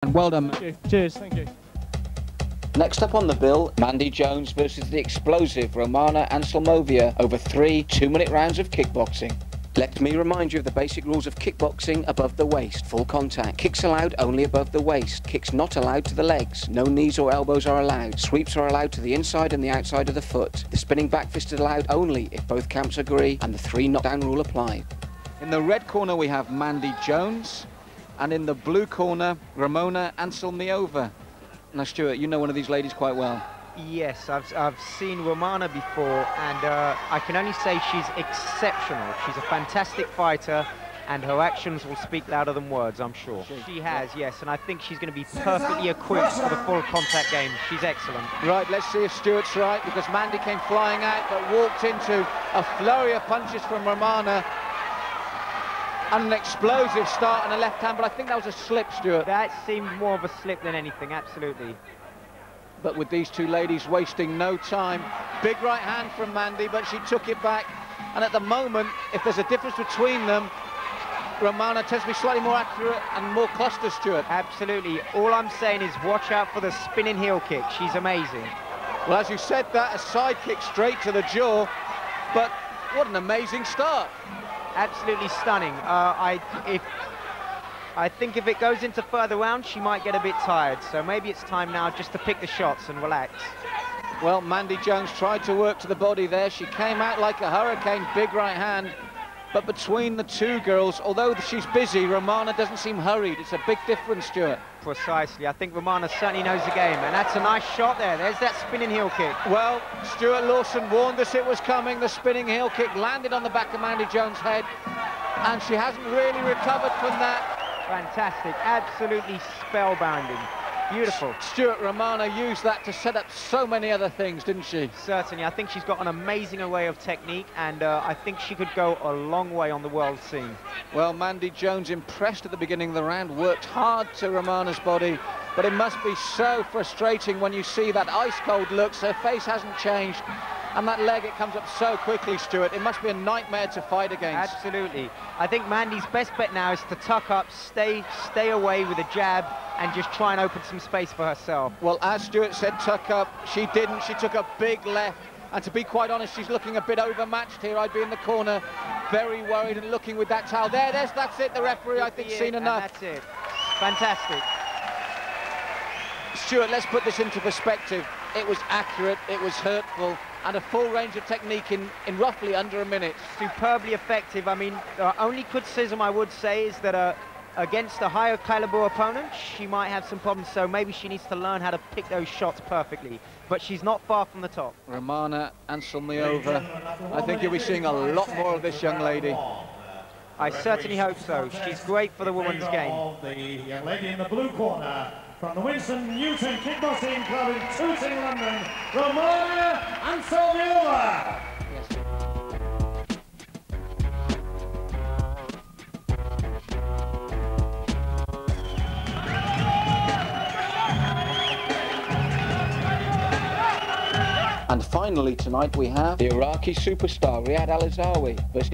And well done. Thank you. Cheers, thank you. Next up on the bill, Mandy Jones versus the explosive Romana Anselmovia over 3 2-minute rounds of kickboxing. Let me remind you of the basic rules of kickboxing: above the waist, full contact. Kicks allowed only above the waist. Kicks not allowed to the legs. No knees or elbows are allowed. Sweeps are allowed to the inside and the outside of the foot. The spinning back fist is allowed only if both camps agree, and the 3 knockdown rule applied. In the red corner we have Mandy Jones, and in the blue corner, Romana Anselmovia. Now, Stuart, you know one of these ladies quite well. Yes, I've seen Romana before, and I can only say she's exceptional. She's a fantastic fighter, and her actions will speak louder than words, I'm sure. She has, yes, and I think she's going to be perfectly equipped for the full contact game. She's excellent. Right, let's see if Stuart's right, because Mandy came flying out, but walked into a flurry of punches from Romana. And an explosive start on the left hand, but I think that was a slip, Stuart. That seemed more of a slip than anything, absolutely. But with these two ladies wasting no time. Big right hand from Mandy, but she took it back. And at the moment, if there's a difference between them, Romana tends to be slightly more accurate and more cluster, Stuart. Absolutely. All I'm saying is watch out for the spinning heel kick. She's amazing. Well, as you said that, a side kick straight to the jaw. But what an amazing start. Absolutely stunning. I think if it goes into further rounds, she might get a bit tired. So maybe it's time now just to pick the shots and relax. Well, Mandy Jones tried to work to the body there. She came out like a hurricane, big right hand. But between the two girls, although she's busy, Romana doesn't seem hurried. It's a big difference, Stuart. Precisely. I think Romana certainly knows the game. And that's a nice shot there. There's that spinning heel kick. Well, Stuart Lawson warned us it was coming. The spinning heel kick landed on the back of Mandy Jones' head. And she hasn't really recovered from that. Fantastic. Absolutely spellbinding. Beautiful. Stuart, Romana used that to set up so many other things, didn't she? Certainly. I think she's got an amazing array of technique, and I think she could go a long way on the world scene. Well, Mandy Jones impressed at the beginning of the round, worked hard to Romana's body, but it must be so frustrating when you see that ice-cold look. Her face hasn't changed, and that leg, it comes up so quickly, Stuart. It must be a nightmare to fight against. Absolutely. I think Mandy's best bet now is to tuck up, stay away with a jab, and just try and open some space for herself. Well, as Stuart said, tuck up. She didn't. She took a big left. And to be quite honest, she's looking a bit overmatched here. I'd be in the corner, very worried and looking with that towel. That's it. The referee, I think, seen enough. That's it. Fantastic. Stuart, let's put this into perspective. It was accurate, it was hurtful, and a full range of technique in roughly under a minute. Superbly effective. I mean, the only criticism I would say is that against a higher caliber opponent, she might have some problems, so maybe she needs to learn how to pick those shots perfectly. But she's not far from the top. Romana Anselmovia. I think you'll be seeing a lot more of this young lady. I certainly hope so. She's great for the women's game. The young lady in the blue corner, from the Winston Newton Kickboxing Club in Tooting, London, Romana Anselmovia. And finally tonight we have the Iraqi superstar Riyad Al-Azawi versus